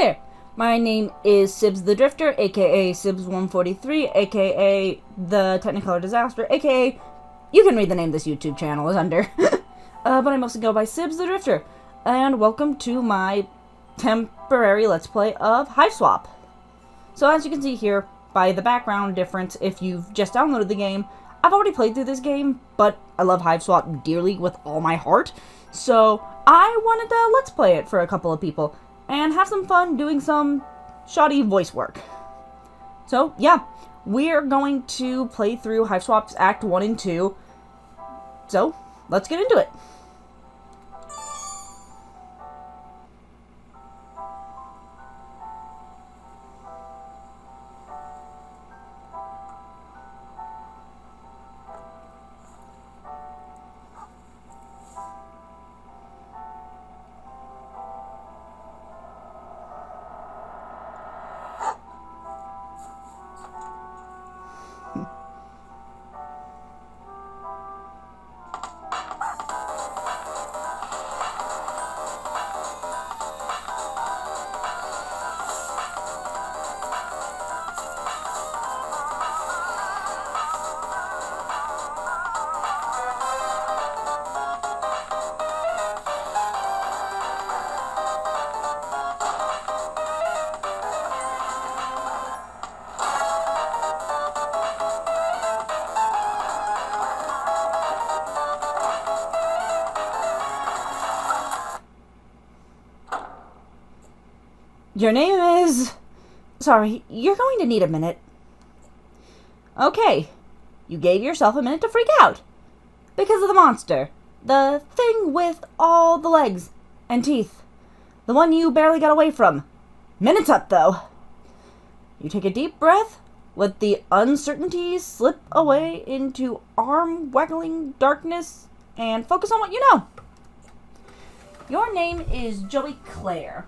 there! My name is Sibs the Drifter, aka Sibs143, aka The Technicolor Disaster, aka you can read the name this YouTube channel is under. But I mostly go by Sibs the Drifter. And welcome to my temporary Let's Play of Hiveswap. So as you can see here, by the background difference, if you've just downloaded the game, I've already played through this game, but I love Hiveswap dearly with all my heart. So I wanted to Let's Play it for a couple of people and have some fun doing some shoddy voice work. So yeah, we're going to play through Hiveswap's Act 1 and 2. So let's get into it. Your name is... Sorry, you're going to need a minute. Okay, you gave yourself a minute to freak out. Because of the monster. The thing with all the legs and teeth. The one you barely got away from. Minute's up, though. You take a deep breath, let the uncertainties slip away into arm-waggling darkness, and focus on what you know. Your name is Joey Claire.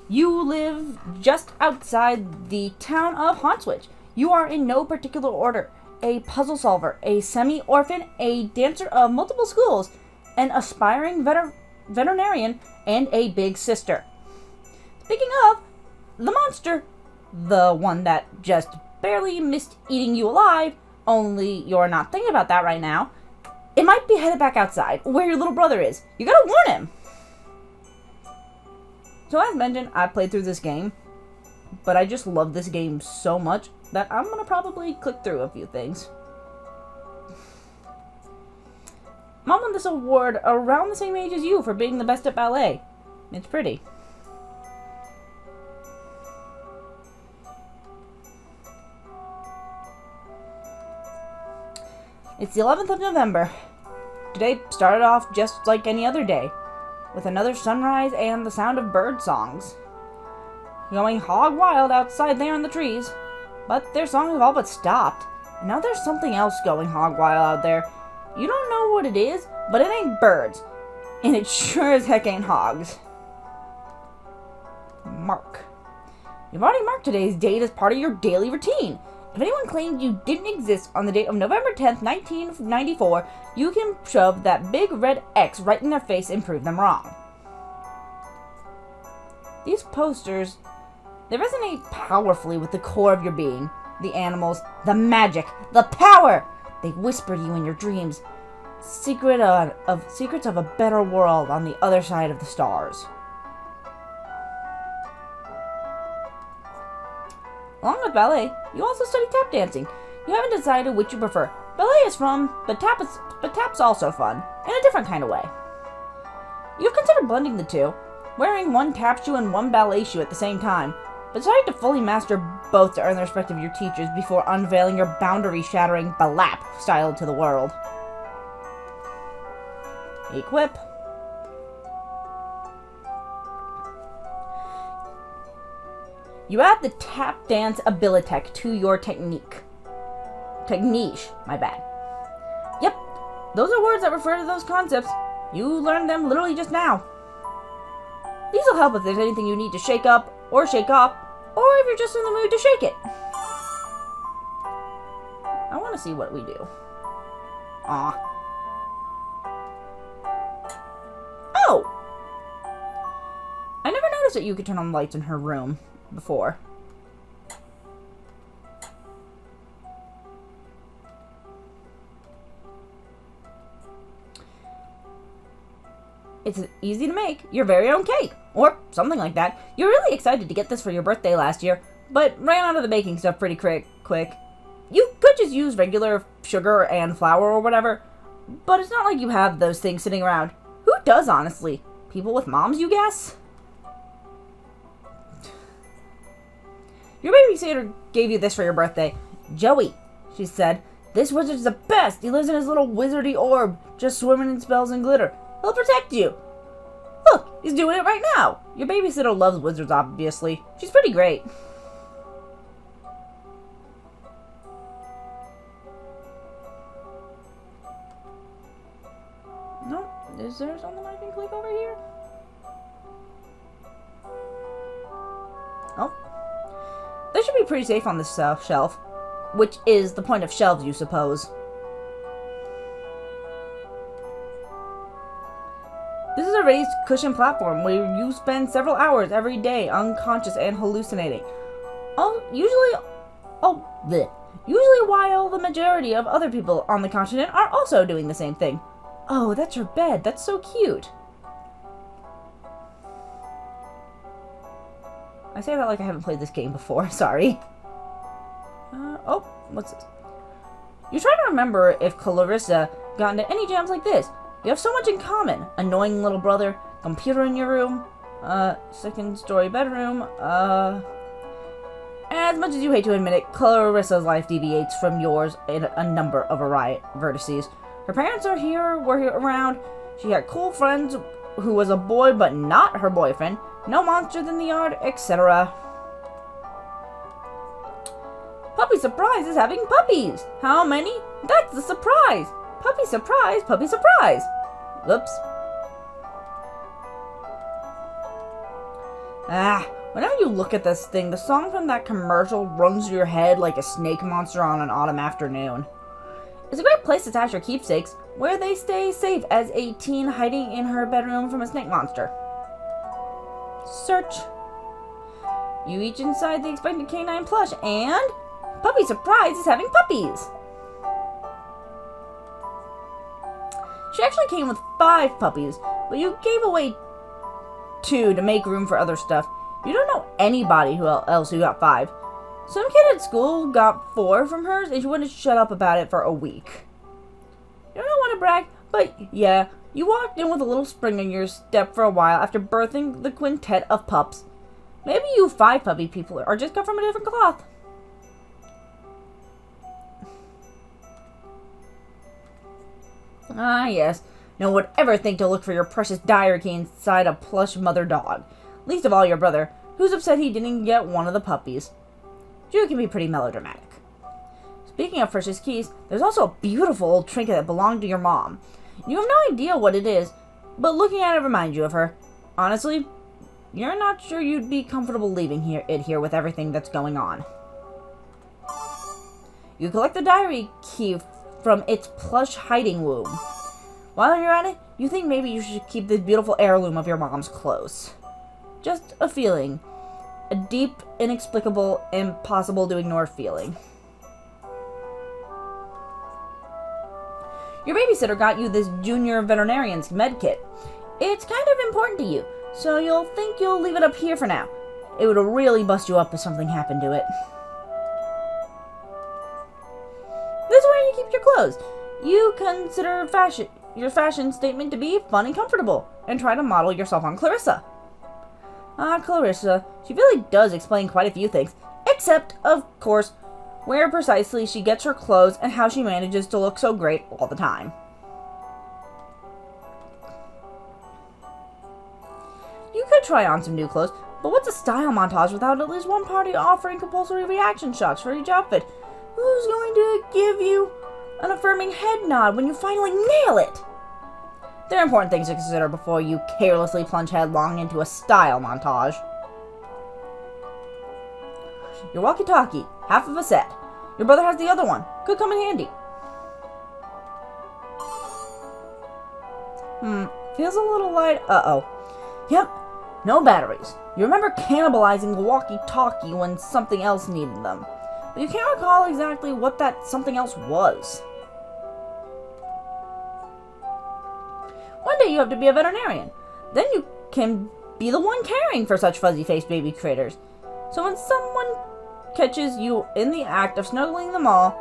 You live just outside the town of Hauntwitch. You are in no particular order. A puzzle solver, a semi-orphan, a dancer of multiple schools, an aspiring veterinarian, and a big sister. Speaking of, the monster, the one that just barely missed eating you alive, only you're not thinking about that right now, it might be headed back outside, where your little brother is. You gotta warn him. So as mentioned, I played through this game, but I just love this game so much that I'm gonna probably click through a few things. Mom won this award around the same age as you for being the best at ballet. It's pretty. It's the 11th of November. Today started off just like any other day, with another sunrise and the sound of bird songs. Going hog wild outside there in the trees, but their songs have all but stopped. And now there's something else going hog wild out there. You don't know what it is, but it ain't birds. And it sure as heck ain't hogs. Mark. You've already marked today's date as part of your daily routine. If anyone claimed you didn't exist on the date of November 10th, 1994, you can shove that big red X right in their face and prove them wrong. These posters, they resonate powerfully with the core of your being. The animals, the magic, the power! They whisper to you in your dreams. Secrets of a better world on the other side of the stars. Along with ballet, you also study tap dancing. You haven't decided which you prefer. Ballet is fun, but tap's also fun, in a different kind of way. You've considered blending the two, wearing one tap shoe and one ballet shoe at the same time, but decided to fully master both to earn the respect of your teachers before unveiling your boundary-shattering balap style to the world. Equip. You add the tap dance abilitech to your technique. Technique, my bad. Yep, those are words that refer to those concepts. You learned them literally just now. These will help if there's anything you need to shake up or shake off, or if you're just in the mood to shake it. I want to see what we do. Aw. Oh! I never noticed noticed that you could turn on lights in her room before. It's easy to make your very own cake, or something like that. You're really excited to get this for your birthday last year, but ran out of the baking stuff pretty quick. You could just use regular sugar and flour or whatever, but it's not like you have those things sitting around. Who does, honestly? People with moms, you guess? Your babysitter gave you this for your birthday. Joey, she said, this wizard's the best. He lives in his little wizardy orb, just swimming in spells and glitter. He'll protect you. Look, he's doing it right now. Your babysitter loves wizards, obviously. She's pretty great. No, is there something I can click over here? Oh. They should be pretty safe on this shelf. Which is the point of shelves, you suppose. This is a raised cushion platform where you spend several hours every day unconscious and hallucinating. Usually while the majority of other people on the continent are also doing the same thing. Oh, that's your bed. That's so cute. I say that like I haven't played this game before. Sorry. What's this? You try to remember if Clarissa got into any jams like this. You have so much in common. Annoying little brother, computer in your room, second-story bedroom, As much as you hate to admit it, Clarissa's life deviates from yours in a number of vertices. Her parents were around. She had cool friends who was a boy but not her boyfriend. No monsters in the yard, etc. Puppy Surprise is having puppies! How many? That's the surprise! Puppy surprise, puppy surprise! Whoops. Whenever you look at this thing, the song from that commercial runs through your head like a snake monster on an autumn afternoon. It's a great place to stash your keepsakes, where they stay safe as a teen hiding in her bedroom from a snake monster. Search. You reach inside the expected canine plush, and Puppy Surprise is having puppies! She actually came with 5 puppies, but you gave away 2 to make room for other stuff. You don't know anybody else who got 5. Some kid at school got 4 from hers, and she wouldn't shut up about it for a week. You don't want to brag, but yeah, you walked in with a little spring in your step for a while after birthing the quintet of pups. Maybe you 5 puppy people are just cut from a different cloth. Ah, yes. No one would ever think to look for your precious diary key inside a plush mother dog. Least of all your brother, who's upset he didn't get one of the puppies. You can be pretty melodramatic. Speaking of precious keys, there's also a beautiful old trinket that belonged to your mom. You have no idea what it is, but looking at it reminds you of her. Honestly, you're not sure you'd be comfortable leaving it here with everything that's going on. You collect the diary key from its plush hiding womb. While you're at it, you think maybe you should keep this beautiful heirloom of your mom's close. Just a feeling. A deep, inexplicable, impossible to ignore feeling. Your babysitter got you this junior veterinarian's med kit. It's kind of important to you, so you'll think you'll leave it up here for now. It would really bust you up if something happened to it. This is where you keep your clothes. You consider your fashion statement to be fun and comfortable, and try to model yourself on Clarissa. Clarissa, she really does explain quite a few things, except, of course, where precisely she gets her clothes and how she manages to look so great all the time. You could try on some new clothes, but what's a style montage without at least one party offering compulsory reaction shots for each outfit? Who's going to give you an affirming head nod when you finally nail it? There are important things to consider before you carelessly plunge headlong into a style montage. Your walkie-talkie, half of a set. Your brother has the other one. Could come in handy. Feels a little light. Uh-oh. Yep. No batteries. You remember cannibalizing the walkie-talkie when something else needed them, but you can't recall exactly what that something else was. One day you have to be a veterinarian. Then you can be the one caring for such fuzzy-faced baby critters. So when someone catches you in the act of snuggling them all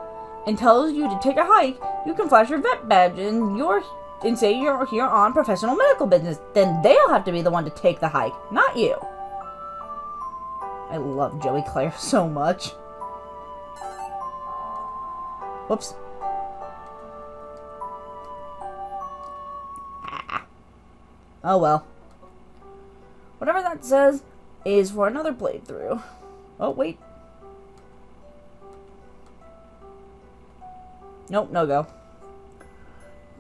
and tells you to take a hike, you can flash your vet badge and say you're here on professional medical business. Then they'll have to be the one to take the hike, not you. I love Joey Claire so much. Whoops. Oh well. Whatever that says is for another playthrough. Oh, wait. Nope, no go.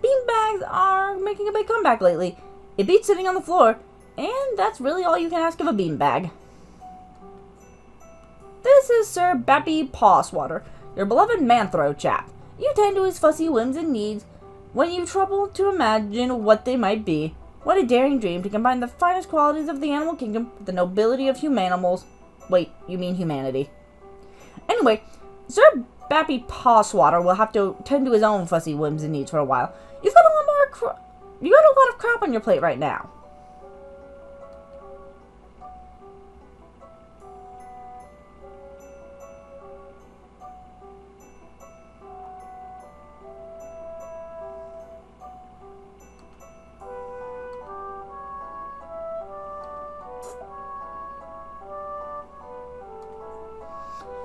Beanbags are making a big comeback lately. It beats sitting on the floor, and that's really all you can ask of a beanbag. This is Sir Bappy Pawswater, your beloved Manthro chap. You tend to his fussy whims and needs when you trouble to imagine what they might be. What a daring dream to combine the finest qualities of the animal kingdom with the nobility of humanimals. Wait, you mean humanity. Anyway, Sir Bappy Pawswater will have to tend to his own fussy whims and needs for a while. You've got a lot of crap on your plate right now.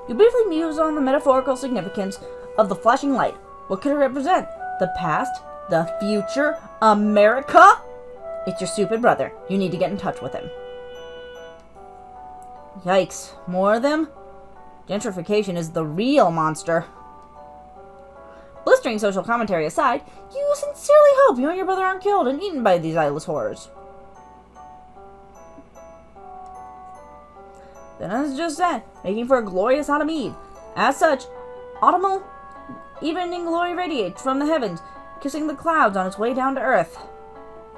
You briefly muse on the metaphorical significance of the flashing light. What could it represent? The past? The future? America? It's your stupid brother. You need to get in touch with him. Yikes. More of them? Gentrification is the real monster. Blistering social commentary aside, you sincerely hope you and your brother aren't killed and eaten by these eyeless horrors. Then as just said, making for a glorious autumn eve. As such, autumnal evening glory radiates from the heavens, kissing the clouds on its way down to earth.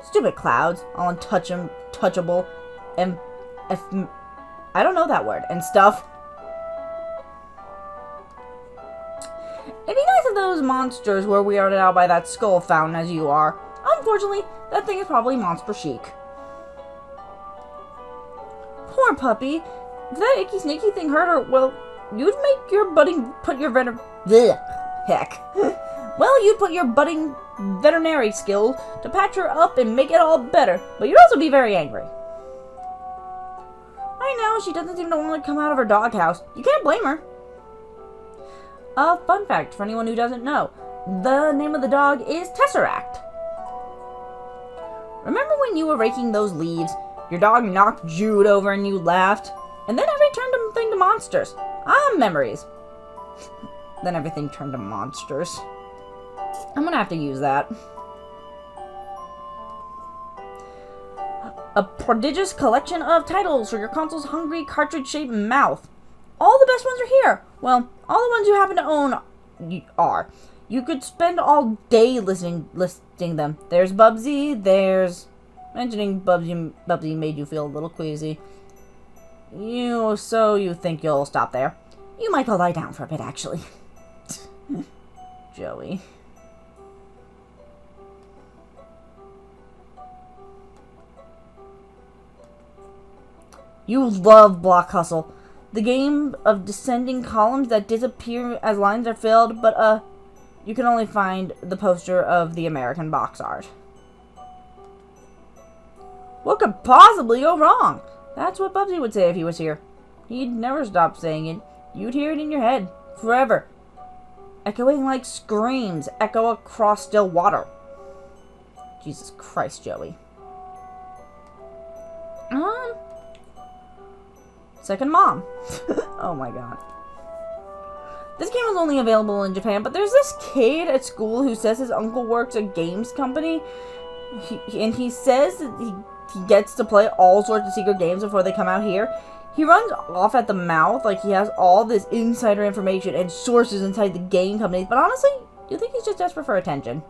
Stupid clouds, all untouchable, and I don't know that word, and stuff. It'd be nice if those monsters were weirded out by that skull fountain as you are. Unfortunately, that thing is probably monster chic. Poor puppy. If that icky sneaky thing hurt her, well, you'd make your budding you'd put your budding veterinary skills to patch her up and make it all better, but you'd also be very angry. I know, she doesn't seem to want to come out of her doghouse. You can't blame her. A fun fact for anyone who doesn't know, the name of the dog is Tesseract. Remember when you were raking those leaves, your dog knocked Jude over and you laughed? And then everything turned to monsters. Memories. Then everything turned to monsters. I'm gonna have to use that. A prodigious collection of titles for your console's hungry cartridge-shaped mouth. All the best ones are here. Well, all the ones you happen to own are. You could spend all day listing them. There's Bubsy, there's... Mentioning Bubsy made you feel a little queasy. So you think you'll stop there? You might go lie down for a bit, actually. Joey. You love Block Hustle, the game of descending columns that disappear as lines are filled, but you can only find the poster of the American box art. What could possibly go wrong? That's what Bubsy would say if he was here. He'd never stop saying it. You'd hear it in your head, forever. Echoing like screams echo across still water. Jesus Christ, Joey. Second mom. Oh my god. This game was only available in Japan, but there's this kid at school who says his uncle works at games company. He says that he gets to play all sorts of secret games before they come out here. He runs off at the mouth like he has all this insider information and sources inside the game companies, but honestly, you think he's just desperate for attention.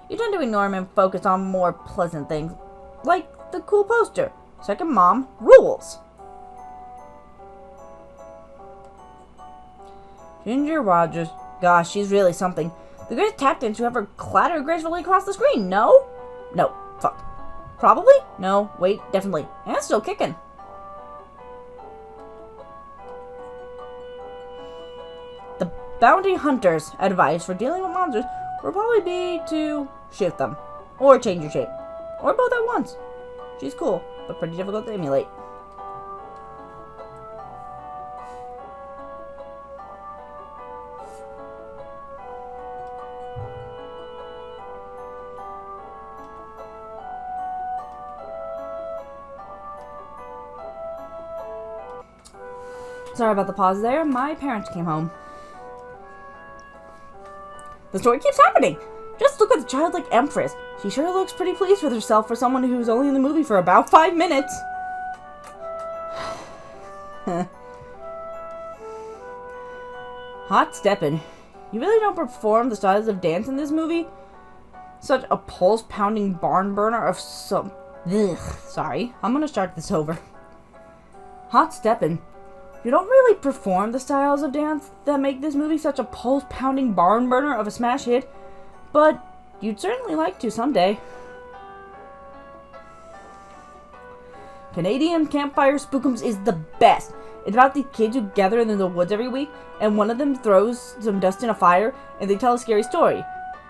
You tend to ignore him and focus on more pleasant things, like the cool poster Second mom rules. Ginger Rogers. Gosh, she's really something. The greatest tap dancer who ever clattered gracefully across the screen. No? No. Fuck. Probably? No. Wait. Definitely. And still kicking. The bounty hunter's advice for dealing with monsters would probably be to shoot them. Or change your shape. Or both at once. She's cool, but pretty difficult to emulate. Sorry about the pause there. My parents came home. The story keeps happening. Just look at the childlike empress. She sure looks pretty pleased with herself for someone who's only in the movie for about 5 minutes. Hot steppin'. You really don't perform the styles of dance in this movie? Such a pulse-pounding barn burner of some... Ugh, sorry, I'm gonna start this over. Hot steppin'. You don't really perform the styles of dance that make this movie such a pulse-pounding barn burner of a smash hit, but you'd certainly like to someday. Canadian Campfire Spookums is the best. It's about these kids who gather in the woods every week, and one of them throws some dust in a fire, and they tell a scary story.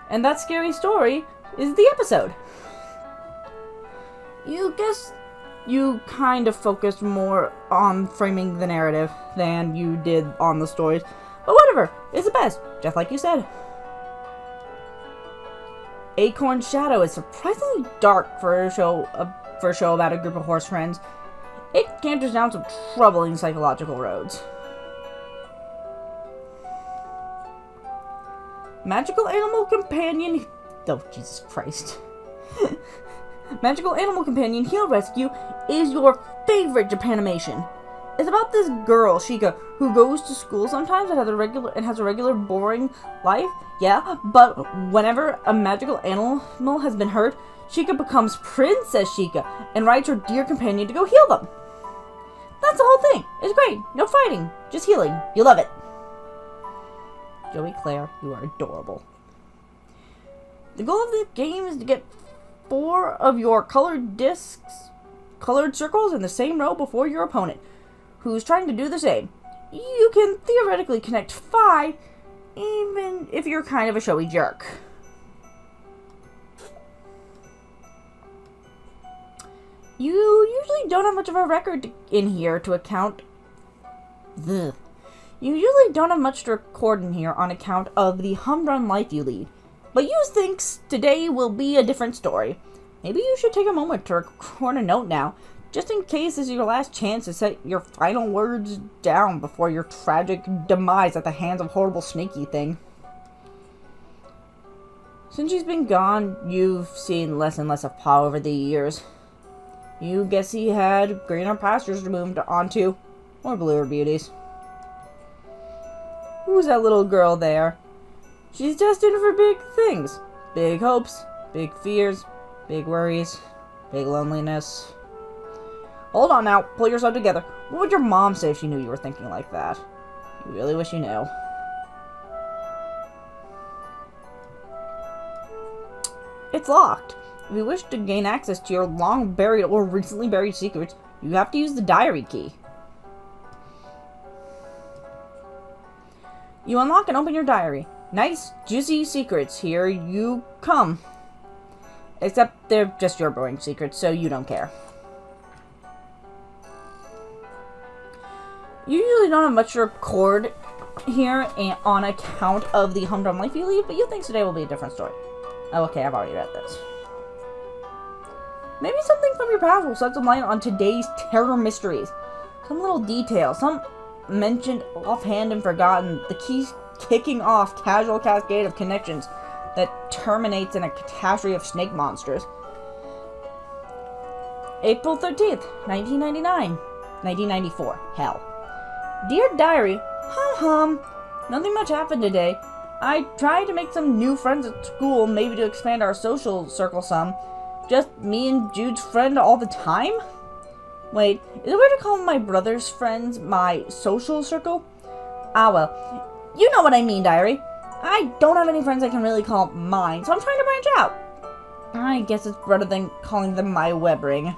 And that scary story is the episode. You guess you kind of focused more on framing the narrative than you did on the stories. But whatever, it's the best, just like you said. Acorn Shadow is surprisingly dark for a show about a group of horse friends. It canters down some troubling psychological roads. Magical Animal Companion... Oh, Jesus Christ. Magical Animal Companion Heal Rescue is your favorite Japanimation. It's about this girl, Shika, who goes to school sometimes and has a regular boring life. Yeah, but whenever a magical animal has been hurt, Shika becomes Princess Shika and rides her dear companion to go heal them. That's the whole thing. It's great. No fighting, just healing. You love it. Joey Claire, you are adorable. The goal of the game is to get 4 of your colored circles in the same row before your opponent, who's trying to do the same. You can theoretically connect 5, even if you're kind of a showy jerk. You usually don't have much of a record in here to account... You usually don't have much to record in here on account of the humdrum life you lead. But you think today will be a different story. Maybe you should take a moment to record a note now, just in case this is your last chance to set your final words down before your tragic demise at the hands of horrible snaky thing. Since she's been gone, you've seen less and less of Pa over the years. You guess he had greener pastures to move onto, or bluer beauties. Who's that little girl there? She's destined for big things. Big hopes, big fears, big worries, big loneliness. Hold on now, pull yourself together. What would your mom say if she knew you were thinking like that? You really wish you knew. It's locked. If you wish to gain access to your long buried or recently buried secrets, you have to use the diary key. You unlock and open your diary. Nice, juicy secrets. Here you come. Except they're just your boring secrets, so you don't care. You usually don't have much to record here on account of the humdrum life you lead, but you think today will be a different story. Oh, okay, I've already read this. Maybe something from your past will shed some light on today's terror mysteries. Some little detail, some mentioned offhand and forgotten, the keys kicking off casual cascade of connections that terminates in a catastrophe of snake monsters. April 13th, 1994. Hell. Dear Diary, hum. Nothing much happened today. I tried to make some new friends at school, maybe to expand our social circle some. Just me and Jude's friend all the time? Wait, is it weird to call my brother's friends my social circle? Ah, well. You know what I mean, diary. I don't have any friends I can really call mine, so I'm trying to branch out. I guess it's better than calling them my web ring.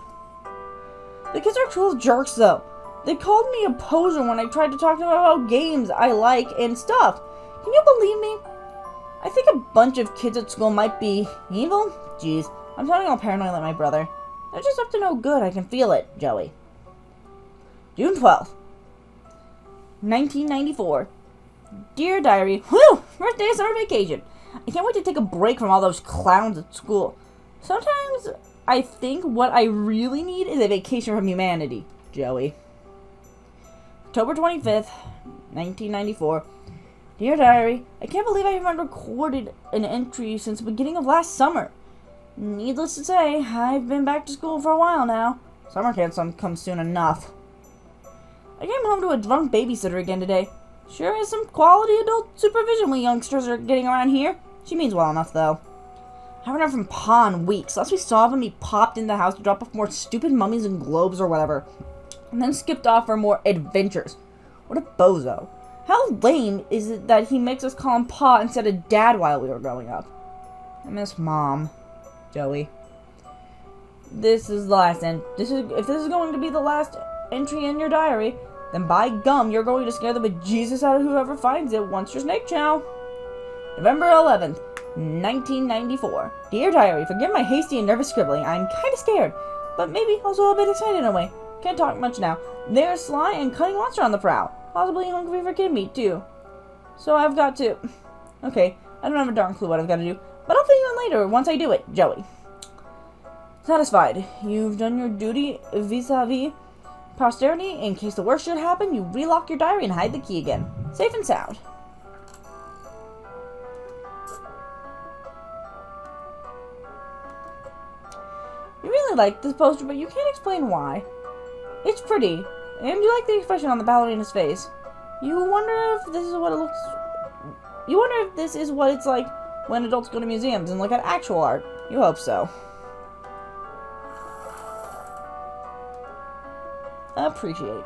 The kids are total jerks, though. They called me a poser when I tried to talk to them about games I like and stuff. Can you believe me? I think a bunch of kids at school might be evil. Jeez, I'm sounding all paranoid like my brother. They're just up to no good. I can feel it, Joey. June 12th, 1994. Dear Diary, whew, first day of summer vacation. I can't wait to take a break from all those clowns at school. Sometimes I think what I really need is a vacation from humanity, Joey. October 25th, 1994. Dear Diary, I can't believe I haven't recorded an entry since the beginning of last summer. Needless to say, I've been back to school for a while now. Summer can't come soon enough. I came home to a drunk babysitter again today. Sure is some quality adult supervision we youngsters are getting around here. She means well enough, though. I haven't heard from Pa in weeks. Last we saw of him, he popped in the house to drop off more stupid mummies and globes or whatever, and then skipped off for more adventures. What a bozo. How lame is it that he makes us call him Pa instead of Dad while we were growing up? I miss Mom, Joey. This is the last if this is going to be the last entry in your diary, then by gum, you're going to scare the bejesus out of whoever finds it once your snake chow. November 11th, 1994. Dear Diary, forgive my hasty and nervous scribbling. I'm kind of scared, but maybe also a bit excited in a way. Can't talk much now. There's sly and cunning monster on the prowl. Possibly hungry for kid meat, too. So I've got to... Okay, I don't have a darn clue what I've got to do, but I'll fill you in later once I do it, Joey. Satisfied. You've done your duty vis-a-vis posterity. In case the worst should happen, you relock your diary and hide the key again. Safe and sound. You really like this poster, but you can't explain why. It's pretty, and you like the expression on the ballerina's face. You wonder if this is what it looks... You wonder if this is what it's like when adults go to museums and look at actual art. You hope so. Appreciate.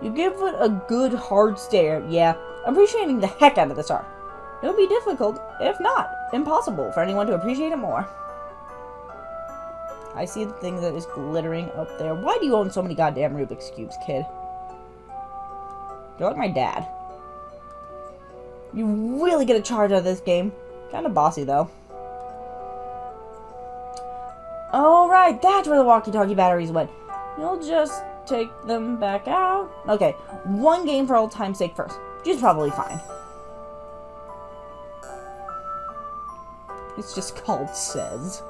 You give it a good hard stare. Yeah, appreciating the heck out of this art. It would be difficult, if not impossible, for anyone to appreciate it more. I see the thing that is glittering up there. Why do you own so many goddamn Rubik's Cubes, kid? You're like my dad. You really get a charge out of this game. Kinda bossy, though. Oh, right, that's where the walkie-talkie batteries went. You'll just take them back out. Okay, one game for old time's sake first. Which is probably fine. It's just called Says.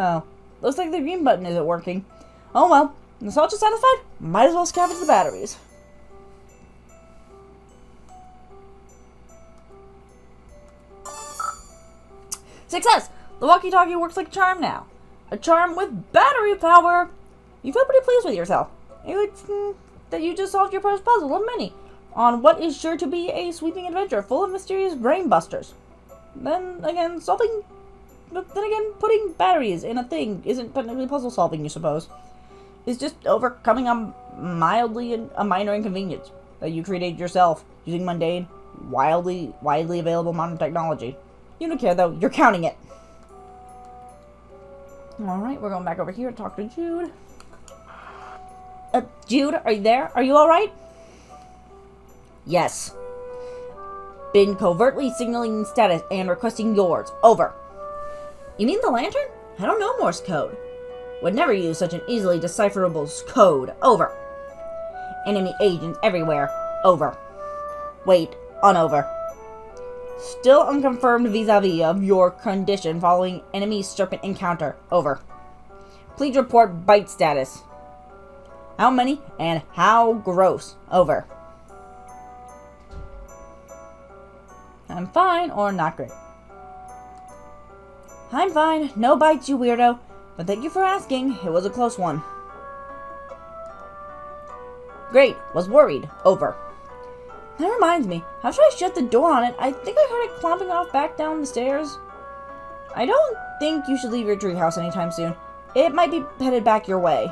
Oh, looks like the green button isn't working. Oh well, nostalgia satisfied? Might as well scavenge the batteries. Success! The walkie-talkie works like a charm now. A charm with battery power! You feel pretty pleased with yourself. It's that you just solved your first puzzle of many, on what is sure to be a sweeping adventure full of mysterious brain busters. Then again, putting batteries in a thing isn't technically puzzle solving, you suppose. It's just overcoming a minor inconvenience that you created yourself using mundane, widely available modern technology. You don't care though, you're counting it. Alright, we're going back over here to talk to Jude. Jude, are you there? Are you alright? Yes. Been covertly signaling status and requesting yours. Over. You mean the lantern? I don't know Morse code. Would never use such an easily decipherable code. Over. Enemy agents everywhere. Over. Wait, on over. Still unconfirmed vis-a-vis of your condition following enemy serpent encounter. Over. Please report bite status. How many and how gross. Over. I'm fine or not great. I'm fine. No bites, you weirdo. But thank you for asking. It was a close one. Great. Was worried. Over. That reminds me. How should I shut the door on it? I think I heard it clomping off back down the stairs. I don't think you should leave your treehouse anytime soon. It might be headed back your way.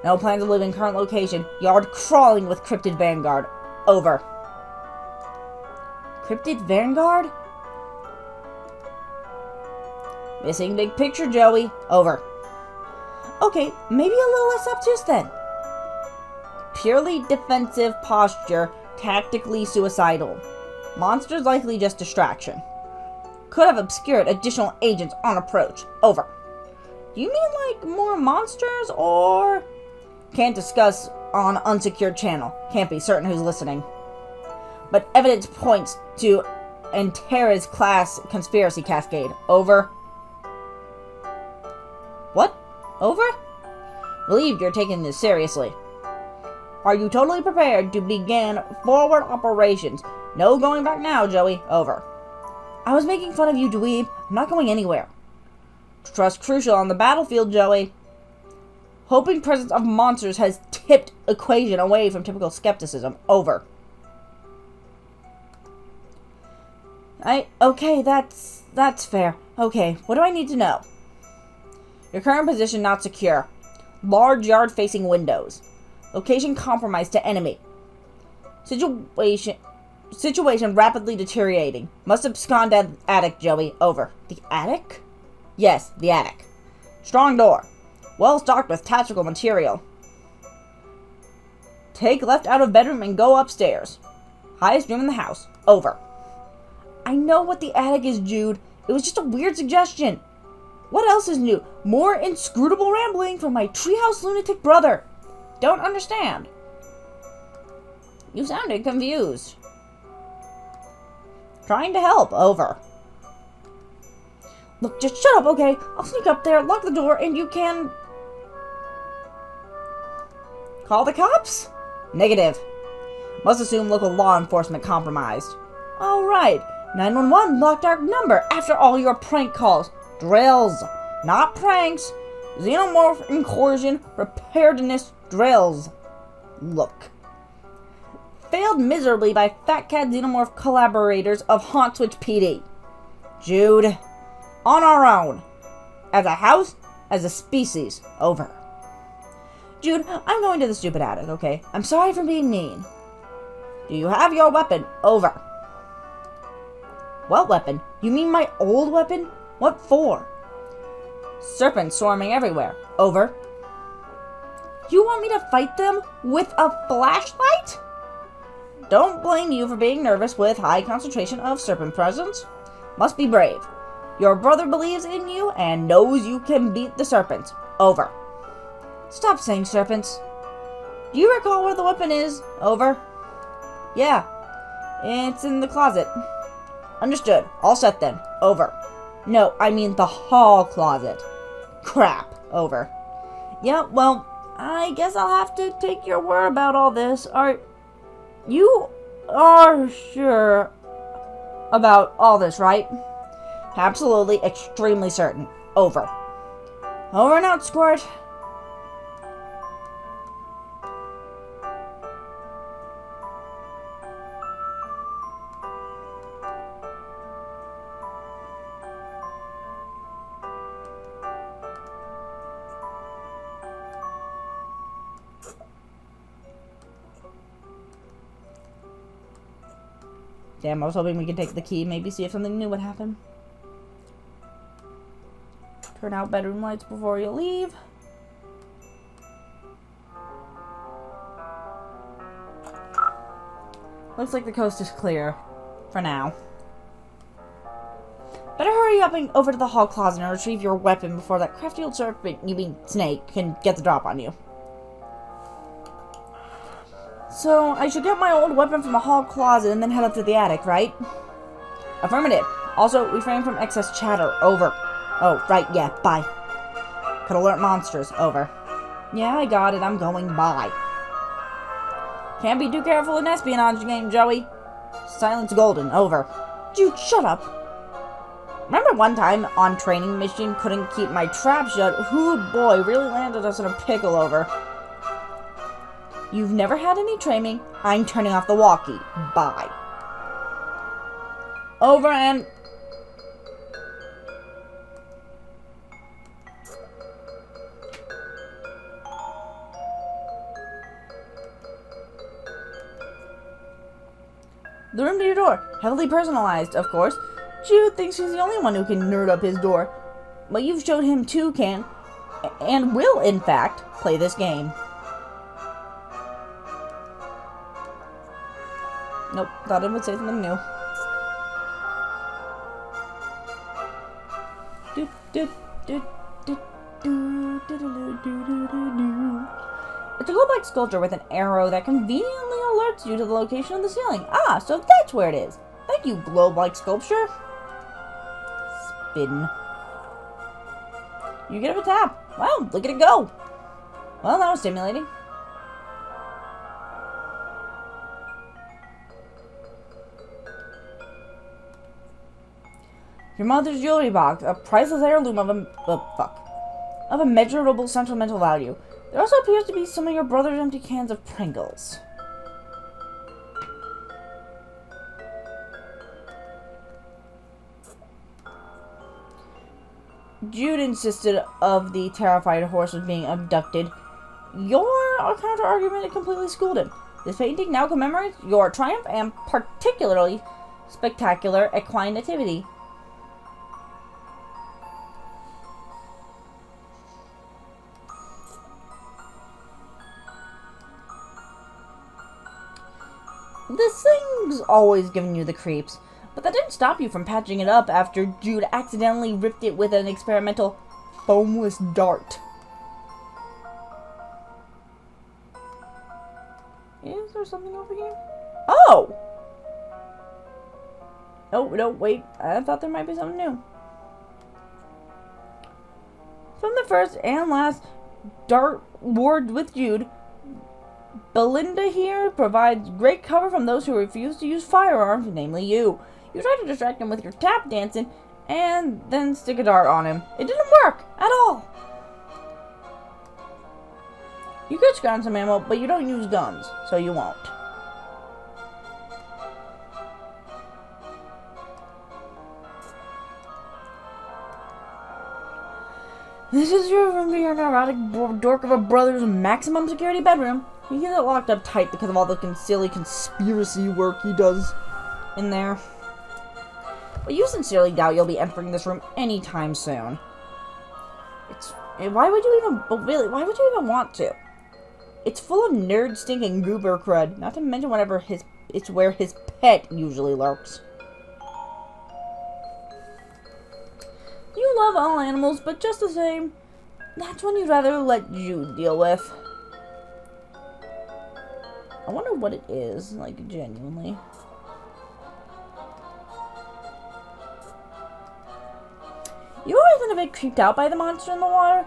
No plans of leaving current location. Yard crawling with Cryptid Vanguard. Over. Cryptid Vanguard? Missing big picture, Joey. Over. Okay, maybe a little less obtuse then. Purely defensive posture, tactically suicidal. Monsters likely just distraction. Could have obscured additional agents on approach. Over. Do you mean like more monsters or... Can't discuss on unsecured channel. Can't be certain who's listening. But evidence points to Antera's class conspiracy cascade. Over. What? Over? Relieved you're taking this seriously. Are you totally prepared to begin forward operations? No going back now, Joey. Over. I was making fun of you, dweeb. I'm not going anywhere. Trust crucial on the battlefield, Joey. Hoping presence of monsters has tipped equation away from typical skepticism. Over. Okay, that's fair. Okay, what do I need to know? Your current position not secure. Large yard facing windows. Location compromised to enemy. Situation rapidly deteriorating. Must abscond attic, Joey. Over. The attic? Yes, the attic. Strong door. Well stocked with tactical material. Take left out of bedroom and go upstairs. Highest room in the house. Over. I know what the attic is, Jude. It was just a weird suggestion. What else is new? More inscrutable rambling from my treehouse lunatic brother. Don't understand. You sounded confused. Trying to help. Over. Look, just shut up, okay? I'll sneak up there, lock the door, and you can... Call the cops? Negative. Must assume local law enforcement compromised. Alright. 911 locked our number after all your prank calls. Drills. Not pranks. Xenomorph incursion preparedness drills. Look. Failed miserably by Fat Cat Xenomorph collaborators of Haunt Switch PD. Jude. On our own. As a house, as a species. Over. Jude, I'm going to the stupid attic, okay? I'm sorry for being mean. Do you have your weapon? Over. What weapon? You mean my old weapon? What for? Serpents swarming everywhere. Over. You want me to fight them with a flashlight? Don't blame you for being nervous with high concentration of serpent presence. Must be brave. Your brother believes in you and knows you can beat the serpents. Over. Stop saying serpents. Do you recall where the weapon is? Over. Yeah. It's in the closet. Understood. All set then. Over. No, I mean the hall closet. Crap. Over. Yeah, well, I guess I'll have to take your word about all this. You are sure about all this, right? Absolutely, extremely certain. Over. Over and out, Squirt. Damn, I was hoping we could take the key, maybe see if something new would happen. Turn out bedroom lights before you leave. Looks like the coast is clear. For now. Better hurry up and over to the hall closet and retrieve your weapon before that crafty old serpent, you mean snake, can get the drop on you. So, I should get my old weapon from the hall closet and then head up to the attic, right? Affirmative. Also, refrain from excess chatter. Over. Oh, right, yeah, bye. Could alert monsters. Over. Yeah, I got it. I'm going by. Can't be too careful in espionage game, Joey. Silence golden. Over. Dude, shut up. Remember one time on training mission couldn't keep my trap shut? Ooh, boy, really landed us in a pickle. Over. You've never had any training. I'm turning off the walkie. Bye. Over and... The room to your door. Heavily personalized, of course. Jude thinks he's the only one who can nerd up his door. But you've showed him too can, and will, in fact, play this game. Nope, thought it would say something new. It's a globe-like sculpture with an arrow that conveniently alerts you to the location of the ceiling. Ah, so that's where it is. Thank you, globe-like sculpture. Spin. You get up a tap. Wow, look at it go. Well, that was stimulating. Your mother's jewelry box, a priceless heirloom of of immeasurable sentimental value. There also appears to be some of your brother's empty cans of Pringles. Jude insisted of the terrified horse was being abducted. Your counter-argument completely schooled him. This painting now commemorates your triumph and particularly spectacular equine nativity. This thing's always giving you the creeps, but that didn't stop you from patching it up after Jude accidentally ripped it with an experimental foamless dart. Is there something over here? Oh! Oh, no, wait. I thought there might be something new. From the first and last dart ward with Jude, Belinda here provides great cover from those who refuse to use firearms, namely you. You try to distract him with your tap dancing, and then stick a dart on him. It didn't work at all. You could scrounge some ammo, but you don't use guns, so you won't. This is your room to your neurotic dork of a brother's maximum security bedroom. He gets it locked up tight because of all the silly conspiracy work he does in there. But you sincerely doubt you'll be entering this room anytime soon. Why would you even want to? It's full of nerd stinking goober crud, not to mention it's where his pet usually lurks. You love all animals, but just the same, that's when you'd rather let Jude deal with. I wonder what it is, like, genuinely. You always been a bit creeped out by the monster in the water?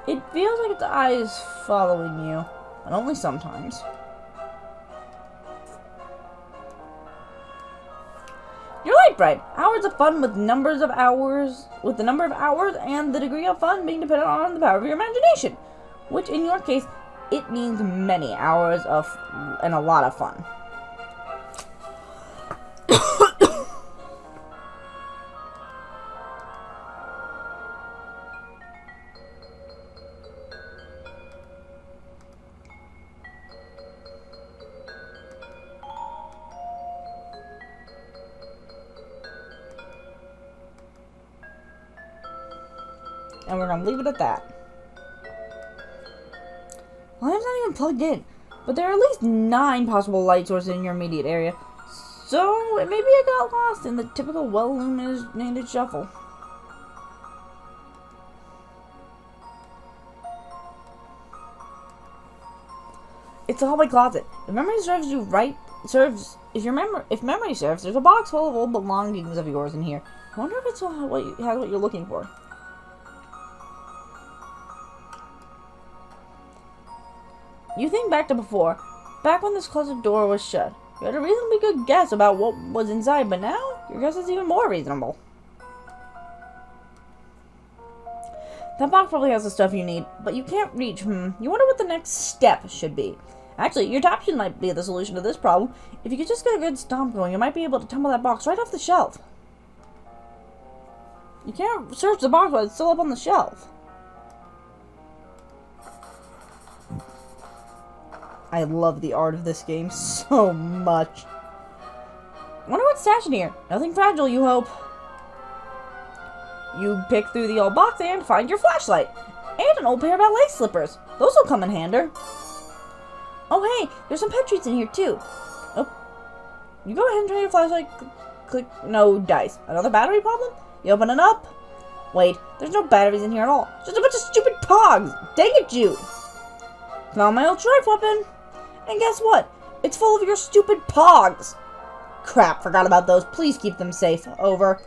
It feels like its eyes following you, and only sometimes. You're right, Bright. Hours of fun with the number of hours and the degree of fun being dependent on the power of your imagination, which in your case, it means many hours of and a lot of fun. And we're gonna leave it at that. Well, it's not even plugged in, but there are at least 9 possible light sources in your immediate area, so maybe I got lost in the typical well-illuminated shuffle. It's a hallway closet. If memory serves you right, if memory serves, there's a box full of old belongings of yours in here. I wonder if it's what you're looking for. You think back to before, back when this closet door was shut. You had a reasonably good guess about what was inside, but now, your guess is even more reasonable. That box probably has the stuff you need, but you can't reach, You wonder what the next step should be. Actually, your adoption might be the solution to this problem. If you could just get a good stomp going, you might be able to tumble that box right off the shelf. You can't search the box while it's still up on the shelf. I love the art of this game so much. Wonder what's stashed in here. Nothing fragile, you hope. You pick through the old box and find your flashlight. And an old pair of ballet slippers. Those will come in handy. Oh hey, there's some pet treats in here too. Oh. You go ahead and try your flashlight. Click. No dice. Another battery problem? You open it up. Wait, there's no batteries in here at all. Just a bunch of stupid pogs. Dang it, Jude. Found my old strife weapon. And guess what? It's full of your stupid pogs. Crap, forgot about those. Please keep them safe. Over.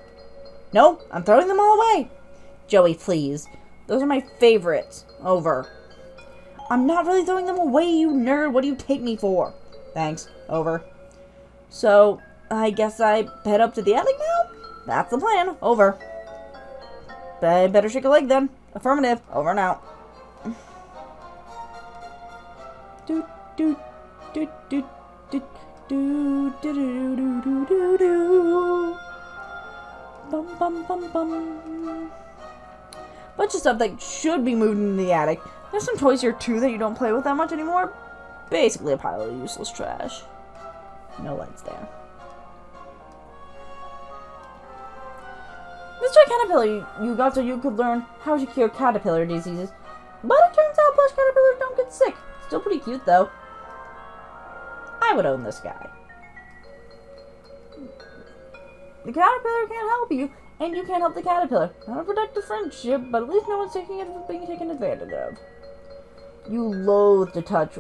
No, I'm throwing them all away. Joey, please. Those are my favorites. Over. I'm not really throwing them away, you nerd. What do you take me for? Thanks. Over. So, I guess I head up to the attic now? That's the plan. Over. I better shake a leg then. Affirmative. Over and out. Doot, doot, doot, doot, doot, doot, doot, doot, doot, doot, doot. Bum, bum, bum, bum. Bunch of stuff that should be moved into the attic. There's some toys here too that you don't play with that much anymore. Basically a pile of useless trash. No lights there. This toy caterpillar you got so you could learn how to cure caterpillar diseases. But it turns out plush caterpillars don't get sick. Still pretty cute though. I would own this guy. The caterpillar can't help you, and you can't help the caterpillar. Not a productive friendship, but at least no one's being taken advantage of. You loathe to touch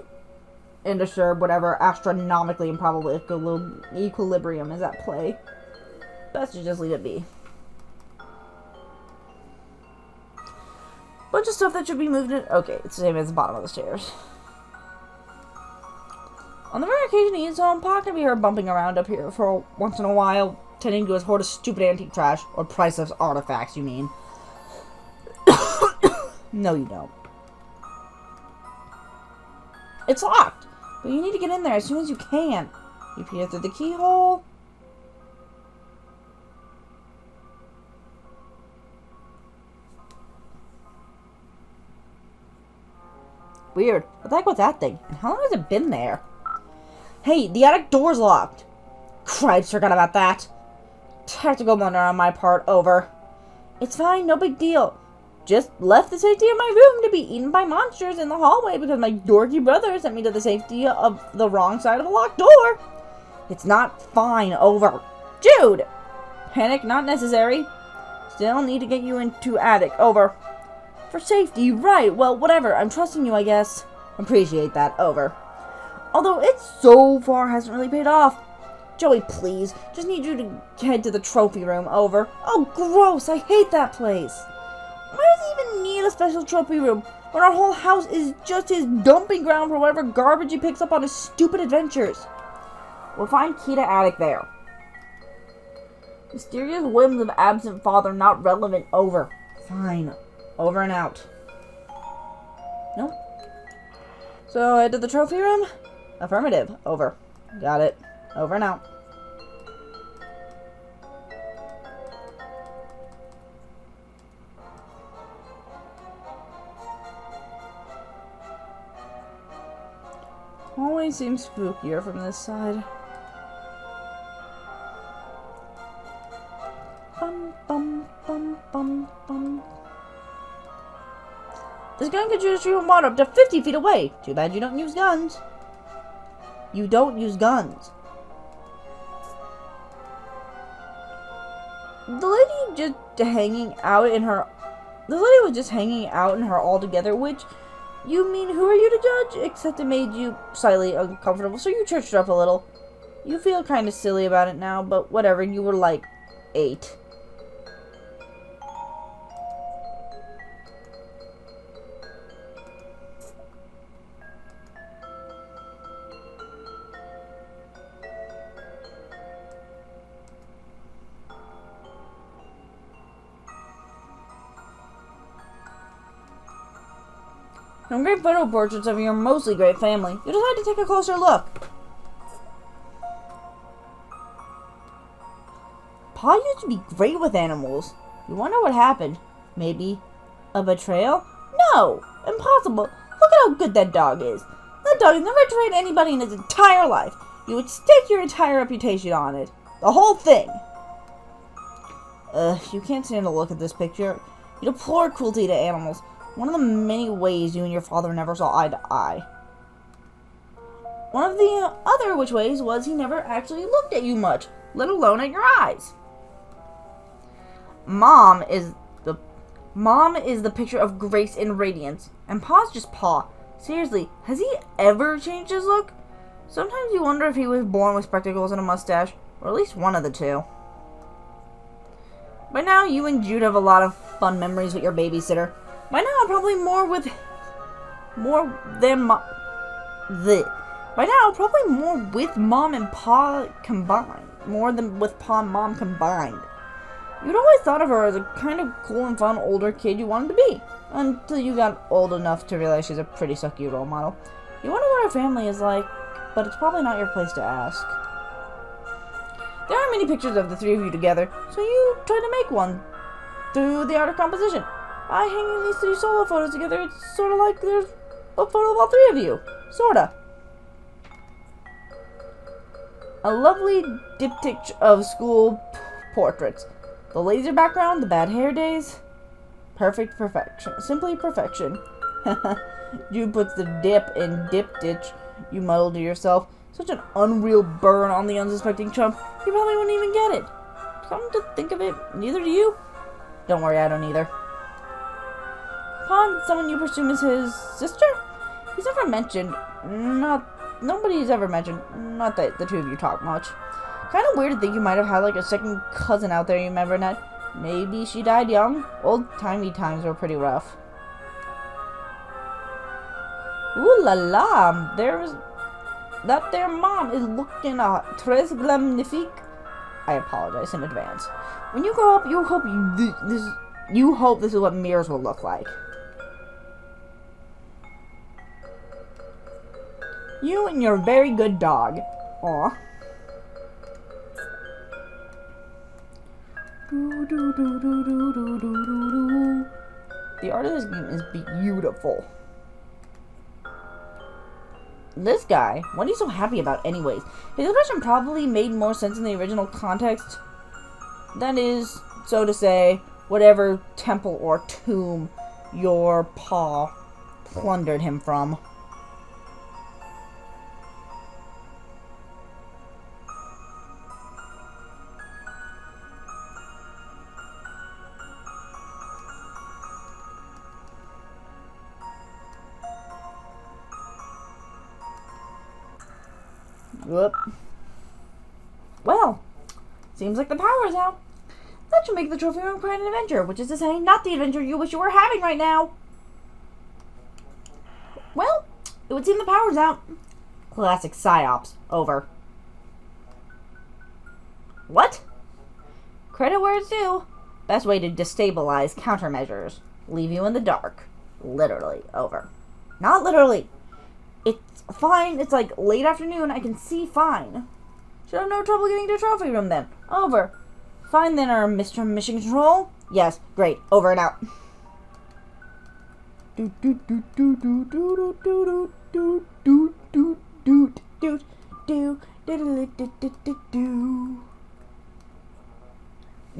and disturb whatever astronomically improbable equilibrium is at play. Best to just leave it be. Bunch of stuff that should be moved in. Okay, it's the same as the bottom of the stairs. On the rare occasion he is home, Pa can be heard bumping around up here for once in a while, tending to his hoard of stupid antique trash, or priceless artifacts, you mean. No, you don't. It's locked, but you need to get in there as soon as you can. You peer through the keyhole. Weird. What the heck was that thing? And how long has it been there? Hey, the attic door's locked. Cripes, forgot about that. Tactical blunder on my part. Over. It's fine, no big deal. Just left the safety of my room to be eaten by monsters in the hallway because my dorky brother sent me to the safety of the wrong side of a locked door. It's not fine. Over. Jude! Panic not necessary. Still need to get you into attic. Over. For safety, right. Well, whatever. I'm trusting you, I guess. Appreciate that. Over. Although it so far hasn't really paid off. Joey, please. Just need you to head to the trophy room. Over. Oh, gross. I hate that place. Why does he even need a special trophy room when our whole house is just his dumping ground for whatever garbage he picks up on his stupid adventures? We'll find key to attic there. Mysterious whims of absent father not relevant. Over. Fine. Over and out. Nope. So, head to the trophy room? Affirmative. Over. Got it. Over and out. Always seems spookier from this side. Bum, bum, bum, bum, bum. This gun could shoot you water up to 50 feet away. Too bad you don't use guns. You don't use guns. The lady just hanging out in her... The lady was just hanging out in her altogether, which... You mean, who are you to judge? Except it made you slightly uncomfortable, so you churched her up a little. You feel kind of silly about it now, but whatever, you were like 8. Some great photo portraits of your mostly great family. You decide to take a closer look. Pa used to be great with animals. You wonder what happened. Maybe a betrayal? No! Impossible! Look at how good that dog is. That dog has never betrayed anybody in his entire life. You would stake your entire reputation on it. The whole thing. You can't stand to look at this picture. You deplore cruelty to animals. One of the many ways you and your father never saw eye to eye. One of the other which ways was he never actually looked at you much, let alone at your eyes. Mom is the picture of grace and radiance, and Pa's just Pa. Seriously, has he ever changed his look? Sometimes you wonder if he was born with spectacles and a mustache, or at least one of the two. By now, you and Jude have a lot of fun memories with your babysitter. By now, probably more with Mom and Pa combined. More than with Pa and Mom combined. You'd always thought of her as a kind of cool and fun older kid you wanted to be, until you got old enough to realize she's a pretty sucky role model. You wonder what her family is like, but it's probably not your place to ask. There are many pictures of the three of you together, so you try to make one through the art of composition. By hanging these three solo photos together, it's sort of like there's a photo of all three of you. Sorta. A lovely diptych of school portraits. The laser background, the bad hair days. Perfect perfection. Simply perfection. Jude puts the dip in diptych, you muddle to yourself. Such an unreal burn on the unsuspecting chump. You probably wouldn't even get it. Come to think of it, neither do you. Don't worry, I don't either. Upon someone you presume is his sister? He's never mentioned. Nobody's ever mentioned. Not that the two of you talk much. Kind of weird to think you might have had like a second cousin out there you never met. Maybe she died young. Old-timey times were pretty rough. Ooh la la! That there mom is looking très magnifique. I apologize in advance. When you grow up, you hope this is what mirrors will look like. You and your very good dog. Aw. The art of this game is beautiful. This guy, what are you so happy about anyways? His expression probably made more sense in the original context. That is, so to say, whatever temple or tomb your pa plundered him from. Whoop. Well, seems like the power is out. That should make the trophy room quite an adventure, which is to say, not the adventure you wish you were having right now. Well, it would seem the power's out. Classic psyops. Over. What? Credit where it's due. Best way to destabilize countermeasures. Leave you in the dark. Literally. Over. Not literally. It's fine. It's like late afternoon. I can see fine. Should have no trouble getting to the trophy room then. Over. Fine then, Mr. Mission Control. Yes, great. Over and out. The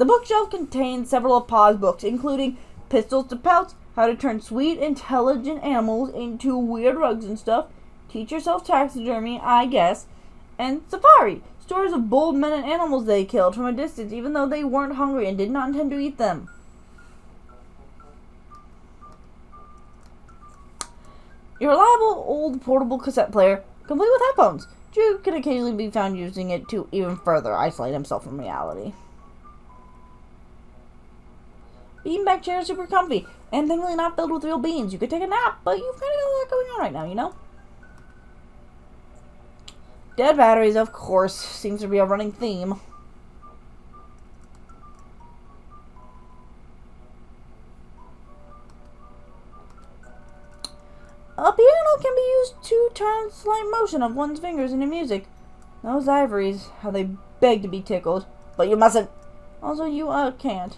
bookshelf contains several of Pa's books, including Pistols to Pelts, How to Turn Sweet, Intelligent Animals into Weird Rugs and Stuff, Teach Yourself Taxidermy, I Guess, and Safari, stories of bold men and animals they killed from a distance even though they weren't hungry and did not intend to eat them. Your reliable old portable cassette player, complete with headphones. Jude can occasionally be found using it to even further isolate himself from reality. Beanbag chair is super comfy, and thankfully not filled with real beans. You could take a nap, but you've kind of got a lot going on right now, you know? Dead batteries, of course, seems to be a running theme. one slight motion of one's fingers into music. Those ivories, how they beg to be tickled. But you mustn't. Also, you, can't.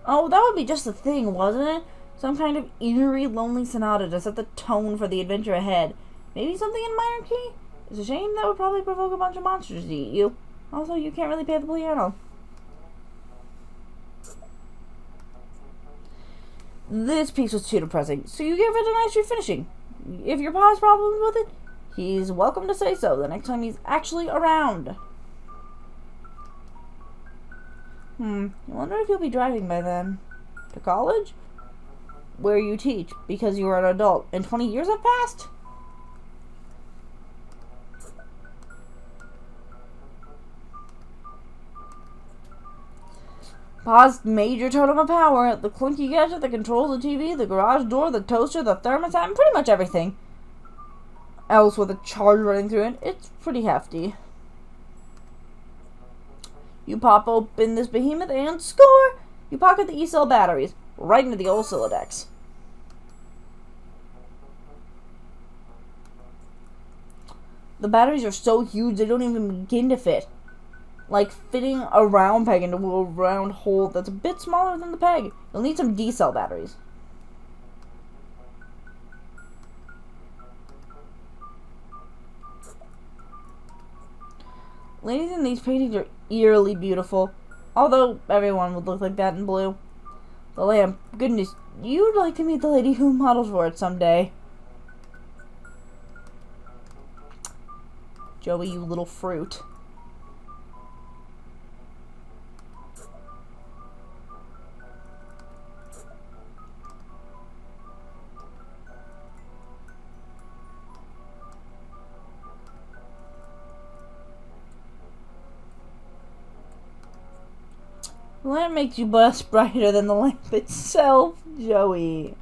Oh, that would be just the thing, wasn't it? Some kind of eerie, lonely sonata to set the tone for the adventure ahead. Maybe something in minor key? It's a shame that would probably provoke a bunch of monsters to eat you. Also, you can't really play the piano. This piece was too depressing, so you give it a nice refinishing. If your pa has problems with it, he's welcome to say so the next time he's actually around. I wonder if you'll be driving by then. To college? Where you teach, because you are an adult, and 20 years have passed? Pa's major totem of power, the clunky gadget that controls the TV, the garage door, the toaster, the thermostat, and pretty much everything else with a charge running through it. It's pretty hefty. You pop open this behemoth and score! You pocket the E-cell batteries right into the old Silodex. The batteries are so huge they don't even begin to fit. Like fitting a round peg into a round hole that's a bit smaller than the peg. You'll need some D-cell batteries. Ladies in these paintings are eerily beautiful, although everyone would look like that in blue. The lamp, goodness, you'd like to meet the lady who modeled for it someday. Joey, you little fruit. The lamp makes you much brighter than the lamp itself, Joey.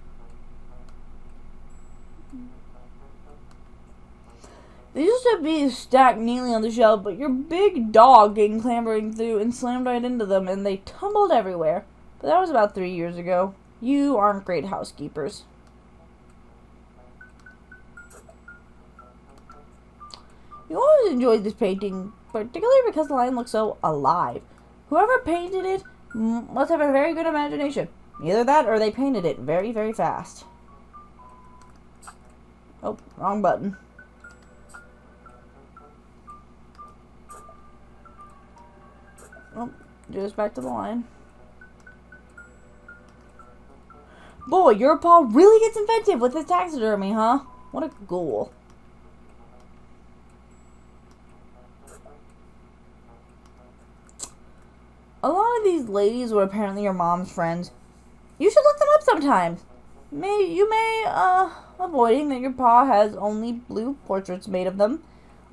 They used to be stacked neatly on the shelf, but your big dog came clambering through and slammed right into them, and they tumbled everywhere. But that was about 3 years ago. You aren't great housekeepers. You always enjoyed this painting, particularly because the line looks so alive. Whoever painted it must have a very good imagination. Either that or they painted it very, very fast. Oh, wrong button. Oh, just back to the line. Boy, your paw really gets inventive with his taxidermy, huh? What a ghoul. A lot of these ladies were apparently your mom's friends. You should look them up sometimes. You may avoiding that your pa has only blue portraits made of them.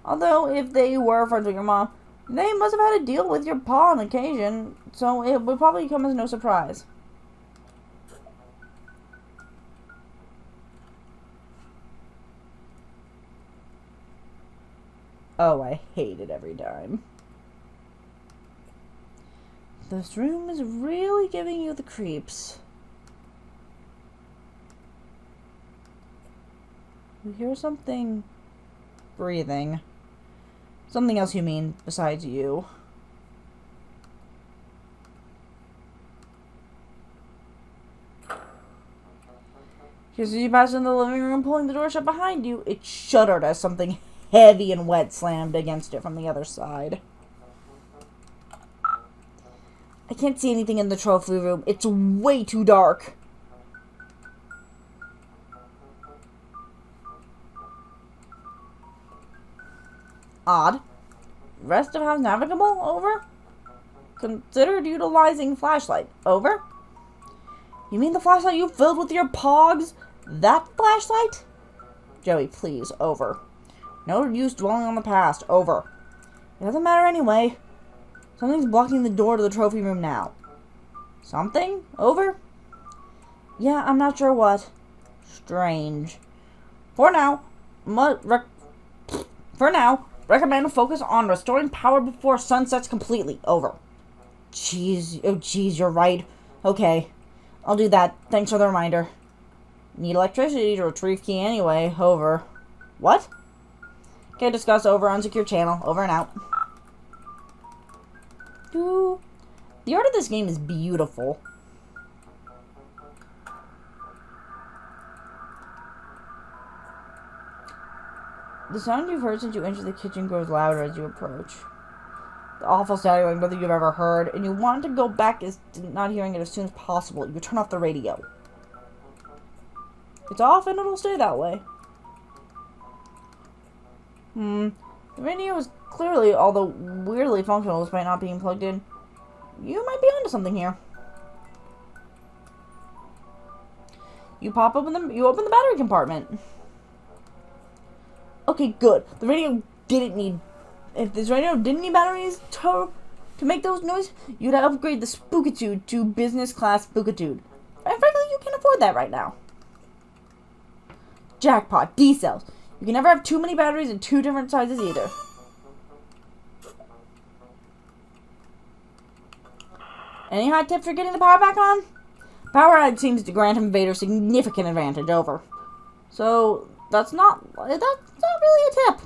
Although, if they were friends with your mom, they must have had to deal with your pa on occasion, so it would probably come as no surprise. Oh, I hate it every time. This room is really giving you the creeps. You hear something breathing. Something else you mean, besides you. Just as you pass in the living room, pulling the door shut behind you, it shuddered as something heavy and wet slammed against it from the other side. I can't see anything in the trophy room. It's way too dark. Odd. Rest of house navigable? Over. Considered utilizing flashlight. Over. You mean the flashlight you filled with your pogs? That flashlight? Joey, please. Over. No use dwelling on the past. Over. It doesn't matter anyway. Something's blocking the door to the trophy room now. Something? Over? Yeah, I'm not sure what. Strange. For now, recommend a focus on restoring power before sun sets completely. Over. Jeez. Oh, jeez, you're right. Okay. I'll do that. Thanks for the reminder. Need electricity to retrieve key anyway. Over. What? Okay, discuss over. Unsecure channel. Over and out. Ooh. The art of this game is beautiful. The sound you've heard since you entered the kitchen grows louder as you approach. The awful static like nothing you've ever heard, and you want to go back as not hearing it as soon as possible. You turn off the radio. It's off and it'll stay that way. The radio is clearly, although weirdly functional despite not being plugged in. You might be onto something here. You open the battery compartment. Okay, good. The radio didn't need... If this radio didn't need batteries to make those noises, you'd upgrade the Spookitude to business class Spookitude. And frankly, you can't afford that right now. Jackpot. D-cells. You can never have too many batteries in two different sizes either. Any hot tips for getting the power back on? Power add seems to grant Invader significant advantage over. So, that's not really a tip.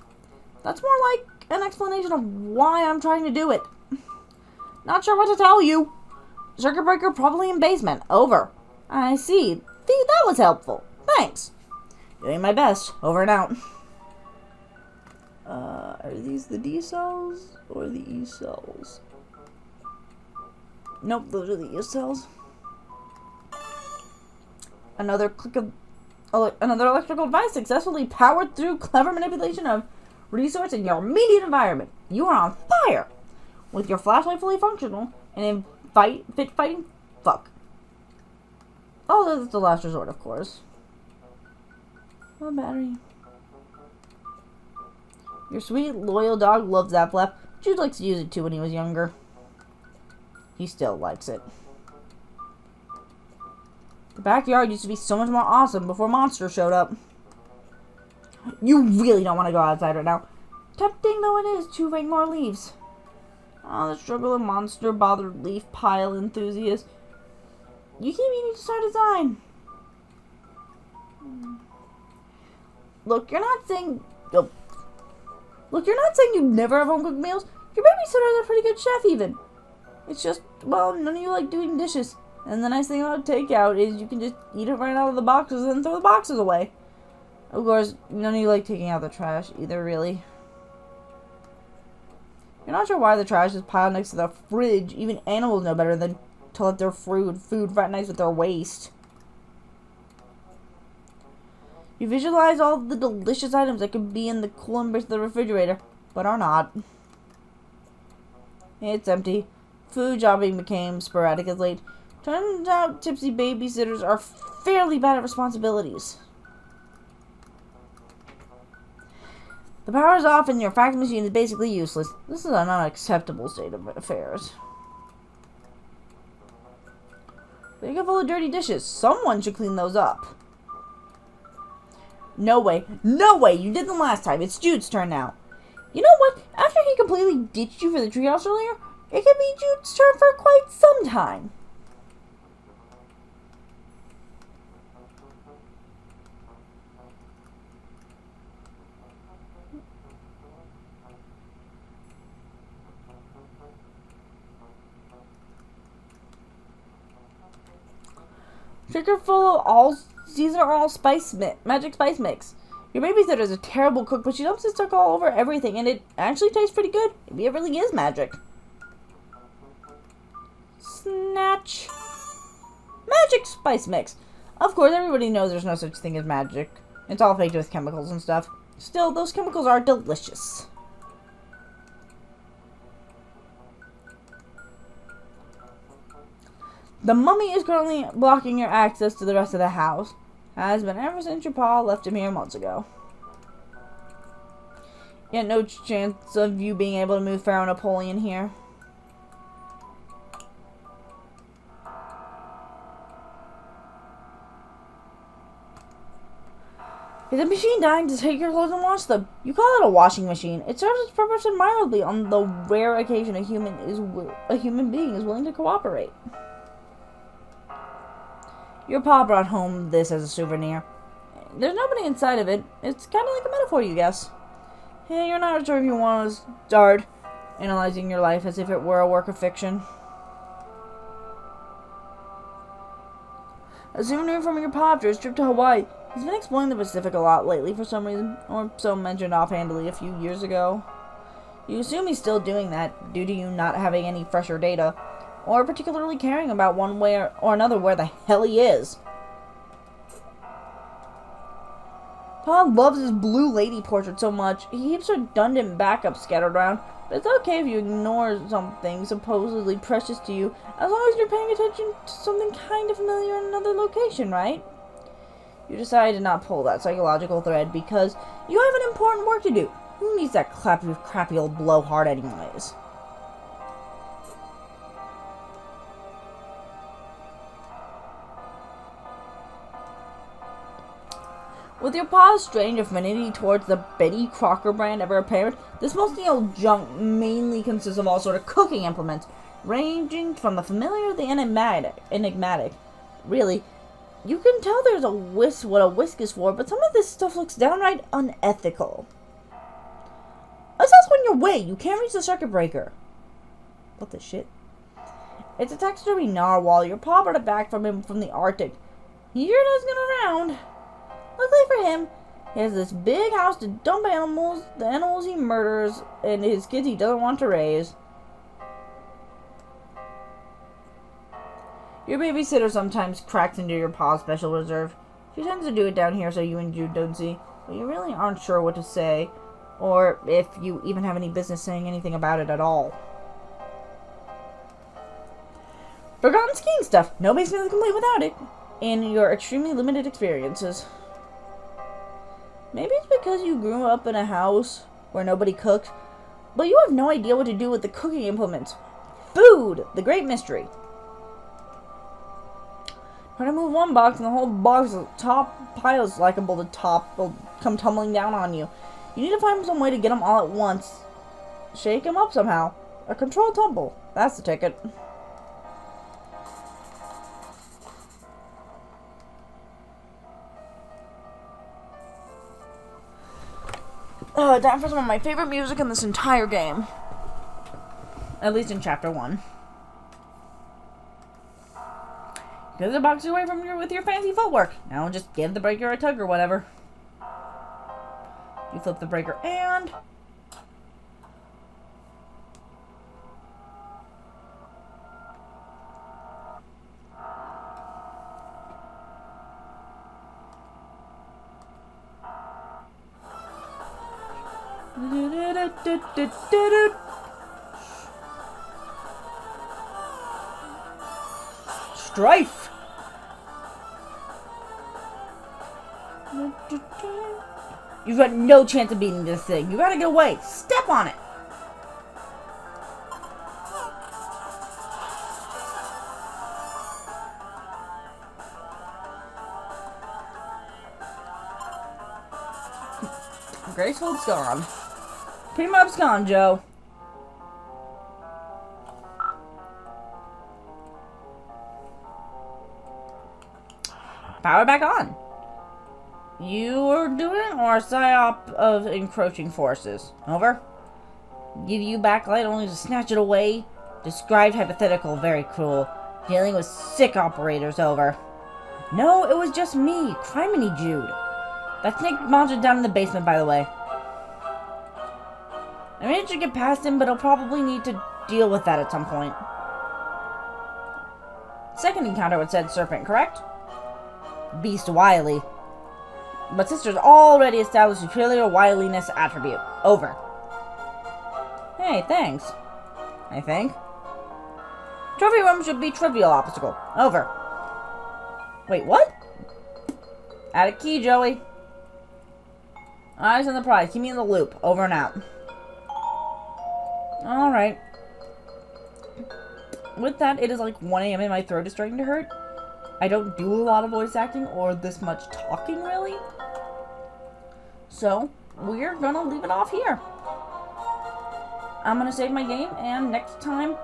That's more like an explanation of why I'm trying to do it. Not sure what to tell you. Circuit breaker probably in basement. Over. I see. That was helpful. Thanks. Doing my best. Over and out. Are these the D cells or the E cells? Nope, those are the E cells. Another electrical device successfully powered through clever manipulation of resource in your immediate environment. You are on fire! With your flashlight fully functional and in fighting fuck. Oh, that's the last resort, of course. Oh, battery. Your sweet, loyal dog loves Hiveswap. Jude likes to use it too when he was younger. He still likes it. The backyard used to be so much more awesome before monsters showed up. You really don't want to go outside right now. Tempting though it is to rake more leaves. Oh, the struggle of monster-bothered leaf pile enthusiast. You keep meaning to start a design. Look, you're not saying you never have home-cooked meals. Your babysitter's a pretty good chef, even. It's just, well, none of you like doing dishes. And the nice thing about takeout is you can just eat it right out of the boxes and throw the boxes away. Of course, none of you like taking out the trash either, really. You're not sure why the trash is piled next to the fridge. Even animals know better than to let their food fraternize with their waste. You visualize all the delicious items that could be in the cool embrace of the refrigerator, but are not. It's empty. Food shopping became sporadic as late. Turns out tipsy babysitters are fairly bad at responsibilities. The power's off and your fax machine is basically useless. This is an unacceptable state of affairs. They get full of dirty dishes. Someone should clean those up. No way. No way! You did them last time. It's Jude's turn now. You know what? After he completely ditched you for the treehouse earlier, it could be Jude's turn for quite some time. Sugar full of all seasonal magic spice mix. Your babysitter is a terrible cook, but she dumps this stuff all over everything, and it actually tastes pretty good. Maybe it really is magic. Snatch. Magic spice mix. Of course, everybody knows there's no such thing as magic. It's all faked with chemicals and stuff. Still, those chemicals are delicious. The mummy is currently blocking your access to the rest of the house. Has been ever since your pa left him here months ago. Yet no chance of you being able to move Pharaoh Napoleon here. Is the machine dying to take your clothes and wash them? You call it a washing machine. It serves its purpose admirably on the rare occasion a human being is willing to cooperate. Your pa brought home this as a souvenir. There's nobody inside of it. It's kind of like a metaphor, you guess. Hey, you're not sure if you want to start analyzing your life as if it were a work of fiction. A souvenir from your pa after his trip to Hawaii. He's been exploring the Pacific a lot lately for some reason, or so mentioned offhandedly a few years ago. You assume he's still doing that, due to you not having any fresher data, or particularly caring about one way or another where the hell he is. Pa loves his blue lady portrait so much, he keeps redundant backups scattered around, but it's okay if you ignore something supposedly precious to you, as long as you're paying attention to something kind of familiar in another location, right? You decide to not pull that psychological thread because you have an important work to do. Who needs that crappy old blowhard anyways? With your pa's strange affinity towards the Betty Crocker brand ever apparent, this musty old junk mainly consists of all sort of cooking implements, ranging from the familiar to the enigmatic. Really, you can tell there's what a whisk is for, but some of this stuff looks downright unethical. That's when you're way. You can't reach the circuit breaker. What the shit? It's a taxidermy narwhal. Your pa brought it back from him from the Arctic. He sure does get around. Luckily for him, he has this big house to dump animals, the animals he murders, and his kids he doesn't want to raise. Your babysitter sometimes cracks into your pa's special reserve. She tends to do it down here so you and Jude don't see, but you really aren't sure what to say, or if you even have any business saying anything about it at all. Forgotten skiing stuff. No basement complete without it, in your extremely limited experiences. Maybe it's because you grew up in a house where nobody cooked, but you have no idea what to do with the cooking implements. Food! The great mystery. Try to move one box and the whole box of top piles likeable to top will come tumbling down on you. You need to find some way to get them all at once. Shake them up somehow. A controlled tumble. That's the ticket. Time for some of my favorite music in this entire game. At least in Chapter 1. Give the box away from with your fancy footwork. Now just give the breaker a tug or whatever. You flip the breaker and... Strife! You've got no chance of beating this thing. You gotta get away. Step on it! Graceful's gone. Pretty much gone, Joe. Power back on. You are doing or a psyop of encroaching forces. Over. Give you backlight only to snatch it away. Described hypothetical, very cruel. Dealing with sick operators. Over. No, it was just me. Criminy Jude. That snake monster's down in the basement, by the way. I managed to get past him, but I'll probably need to deal with that at some point. Second encounter with said serpent, correct? Beast wily. But sister's already established superior wiliness attribute. Over. Hey, thanks. I think. Trophy room should be trivial obstacle. Over. Wait, what? Add a key, Joey. Eyes on the prize. Keep me in the loop. Over and out. Alright. With that, it is like 1 a.m. and my throat is starting to hurt. I don't do a lot of voice acting or this much talking, really. So, we're gonna leave it off here. I'm gonna save my game, and next time,